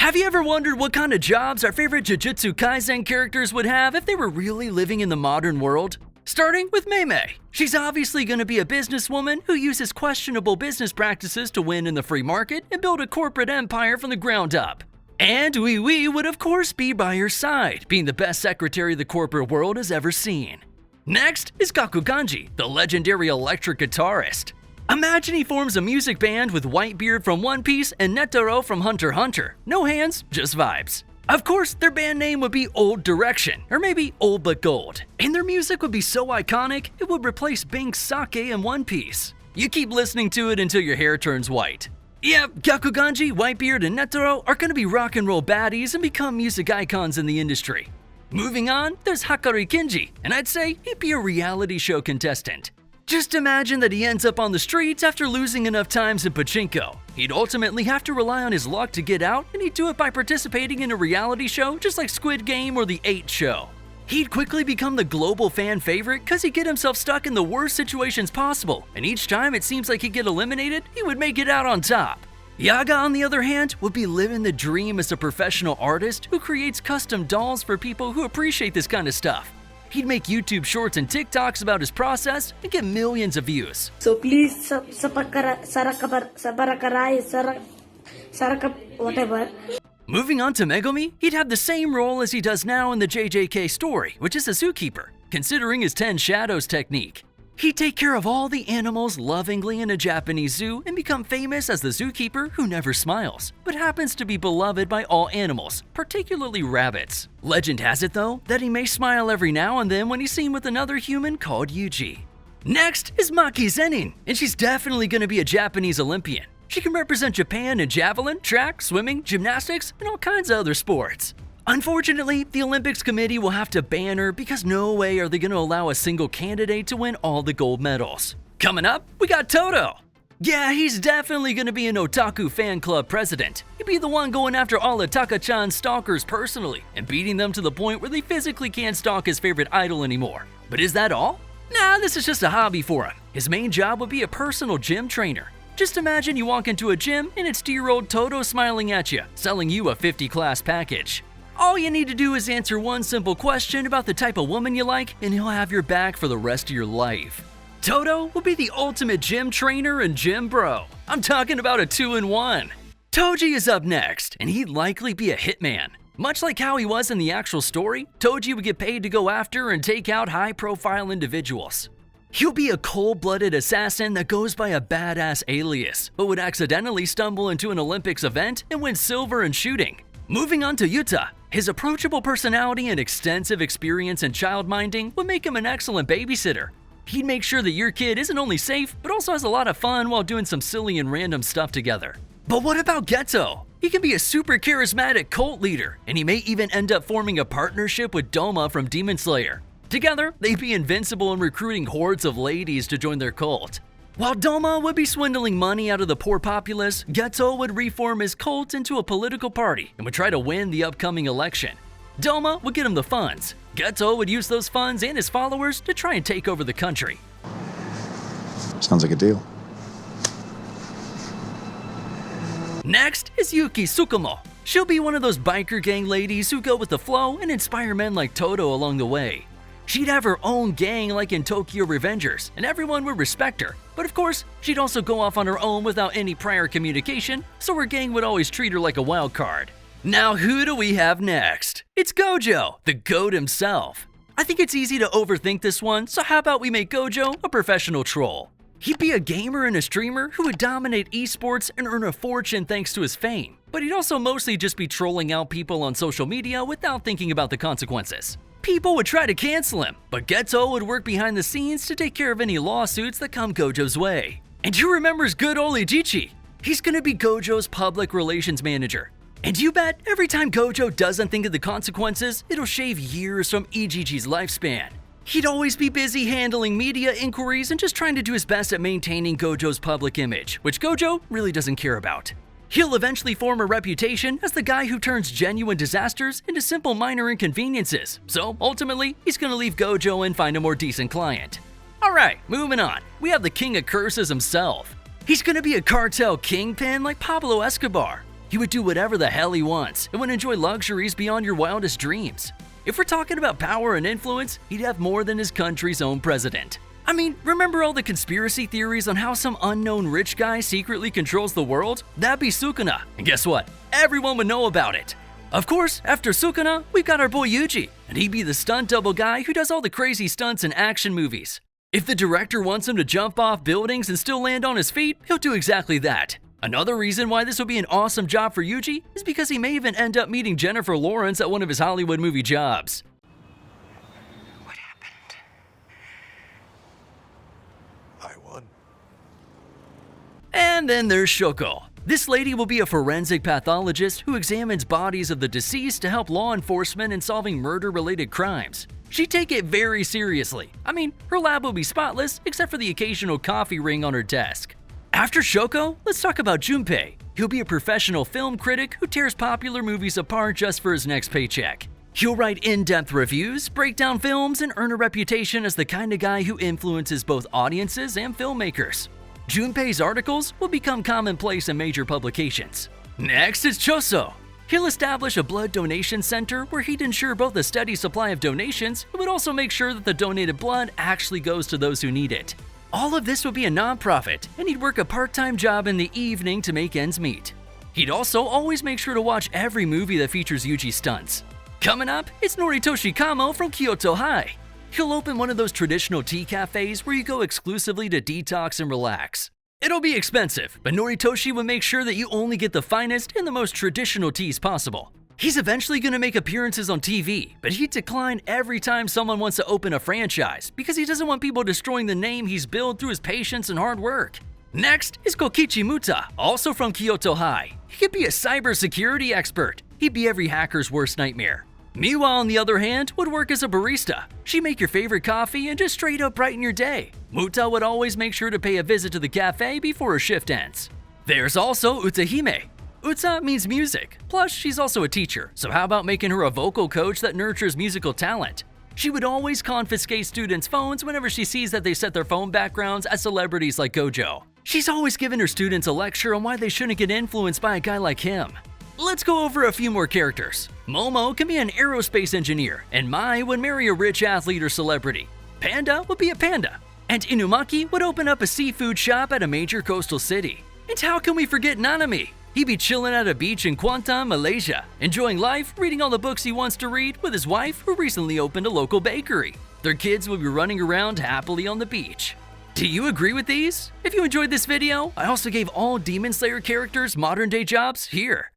Have you ever wondered what kind of jobs our favorite Jujutsu Kaisen characters would have if they were really living in the modern world? Starting with Meimei. She's obviously going to be a businesswoman who uses questionable business practices to win in the free market and build a corporate empire from the ground up. And Wee would of course be by her side, being the best secretary the corporate world has ever seen. Next is Gakuganji, the legendary electric guitarist. Imagine he forms a music band with Whitebeard from One Piece and Netero from Hunter x Hunter. No hands, just vibes. Of course, their band name would be Old Direction, or maybe Old But Gold. And their music would be so iconic, it would replace Bink's Sake in One Piece. You keep listening to it until your hair turns white. Yep, Gakuganji, Whitebeard, and Netero are gonna be rock and roll baddies and become music icons in the industry. Moving on, there's Hakari Kinji, and I'd say he'd be a reality show contestant. Just imagine that he ends up on the streets after losing enough times in pachinko. He'd ultimately have to rely on his luck to get out, and he'd do it by participating in a reality show just like Squid Game or The 8 Show. He'd quickly become the global fan favorite because he'd get himself stuck in the worst situations possible, and each time it seems like he'd get eliminated, he would make it out on top. Yaga, on the other hand, would be living the dream as a professional artist who creates custom dolls for people who appreciate this kind of stuff. He'd make YouTube shorts and TikToks about his process and get millions of views. So please, whatever. Moving on to Megumi, he'd have the same role as he does now in the JJK story, which is a zookeeper, considering his 10 shadows technique. He'd take care of all the animals lovingly in a Japanese zoo and become famous as the zookeeper who never smiles, but happens to be beloved by all animals, particularly rabbits. Legend has it though, that he may smile every now and then when he's seen with another human called Yuji. Next is Maki Zenin, and she's definitely going to be a Japanese Olympian. She can represent Japan in javelin, track, swimming, gymnastics, and all kinds of other sports. Unfortunately, the Olympics committee will have to ban her because no way are they going to allow a single candidate to win all the gold medals. Coming up, we got Toto. Yeah, he's definitely going to be an otaku fan club president. He'd be the one going after all of Taka-chan's stalkers personally and beating them to the point where they physically can't stalk his favorite idol anymore. But is that all? Nah, this is just a hobby for him. His main job would be a personal gym trainer. Just imagine you walk into a gym and it's dear-old Toto smiling at you, selling you a 50-class package. All you need to do is answer one simple question about the type of woman you like, and he'll have your back for the rest of your life. Toto will be the ultimate gym trainer and gym bro. I'm talking about a 2-in-1. Toji is up next, and he'd likely be a hitman. Much like how he was in the actual story, Toji would get paid to go after and take out high-profile individuals. He'll be a cold-blooded assassin that goes by a badass alias, but would accidentally stumble into an Olympics event and win silver in shooting. Moving on to Yuta, his approachable personality and extensive experience in child-minding would make him an excellent babysitter. He'd make sure that your kid isn't only safe, but also has a lot of fun while doing some silly and random stuff together. But what about Geto? He can be a super charismatic cult leader, and he may even end up forming a partnership with Doma from Demon Slayer. Together, they'd be invincible in recruiting hordes of ladies to join their cult. While Doma would be swindling money out of the poor populace, Geto would reform his cult into a political party and would try to win the upcoming election. Doma would get him the funds. Geto would use those funds and his followers to try and take over the country. Sounds like a deal. Next is Yuki Tsukumo. She'll be one of those biker gang ladies who go with the flow and inspire men like Toto along the way. She'd have her own gang like in Tokyo Revengers, and everyone would respect her. But of course, she'd also go off on her own without any prior communication, so her gang would always treat her like a wild card. Now who do we have next? It's Gojo, the GOAT himself. I think it's easy to overthink this one, so how about we make Gojo a professional troll? He'd be a gamer and a streamer who would dominate esports and earn a fortune thanks to his fame. But he'd also mostly just be trolling out people on social media without thinking about the consequences. People would try to cancel him, but Geto would work behind the scenes to take care of any lawsuits that come Gojo's way. And who remembers good old Ichichi? He's gonna be Gojo's public relations manager. And you bet every time Gojo doesn't think of the consequences, it'll shave years from Ichichi's lifespan. He'd always be busy handling media inquiries and just trying to do his best at maintaining Gojo's public image, which Gojo really doesn't care about. He'll eventually form a reputation as the guy who turns genuine disasters into simple minor inconveniences, so ultimately, he's gonna leave Gojo and find a more decent client. Alright, moving on. We have the King of Curses himself. He's gonna be a cartel kingpin like Pablo Escobar. He would do whatever the hell he wants and would enjoy luxuries beyond your wildest dreams. If we're talking about power and influence, he'd have more than his country's own president. I mean, remember all the conspiracy theories on how some unknown rich guy secretly controls the world? That'd be Sukuna. And guess what? Everyone would know about it. Of course, after Sukuna, we've got our boy Yuji, and he'd be the stunt double guy who does all the crazy stunts in action movies. If the director wants him to jump off buildings and still land on his feet, he'll do exactly that. Another reason why this would be an awesome job for Yuji is because he may even end up meeting Jennifer Lawrence at one of his Hollywood movie jobs. What happened? I won. And then there's Shoko. This lady will be a forensic pathologist who examines bodies of the deceased to help law enforcement in solving murder-related crimes. She'd take it very seriously. I mean, her lab will be spotless except for the occasional coffee ring on her desk. After Shoko, let's talk about Junpei. He'll be a professional film critic who tears popular movies apart just for his next paycheck. He'll write in-depth reviews, break down films, and earn a reputation as the kind of guy who influences both audiences and filmmakers. Junpei's articles will become commonplace in major publications. Next is Choso. He'll establish a blood donation center where he'd ensure both a steady supply of donations and would also make sure that the donated blood actually goes to those who need it. All of this would be a non-profit, and he'd work a part-time job in the evening to make ends meet. He'd also always make sure to watch every movie that features Yuji stunts. Coming up, it's Noritoshi Kamo from Kyoto High. He'll open one of those traditional tea cafes where you go exclusively to detox and relax. It'll be expensive, but Noritoshi will make sure that you only get the finest and the most traditional teas possible. He's eventually going to make appearances on TV, but he'd decline every time someone wants to open a franchise because he doesn't want people destroying the name he's built through his patience and hard work. Next is Kokichi Muta, also from Kyoto High. He could be a cybersecurity expert. He'd be every hacker's worst nightmare. Miwa, on the other hand, would work as a barista. She'd make your favorite coffee and just straight up brighten your day. Muta would always make sure to pay a visit to the cafe before her shift ends. There's also Utahime. Uta means music, plus she's also a teacher, so how about making her a vocal coach that nurtures musical talent? She would always confiscate students' phones whenever she sees that they set their phone backgrounds as celebrities like Gojo. She's always giving her students a lecture on why they shouldn't get influenced by a guy like him. Let's go over a few more characters. Momo can be an aerospace engineer, and Mai would marry a rich athlete or celebrity. Panda would be a panda, and Inumaki would open up a seafood shop at a major coastal city. And how can we forget Nanami? He'd be chilling at a beach in Kuantan, Malaysia, enjoying life, reading all the books he wants to read with his wife who recently opened a local bakery. Their kids will be running around happily on the beach. Do you agree with these? If you enjoyed this video, I also gave all Demon Slayer characters modern day jobs here.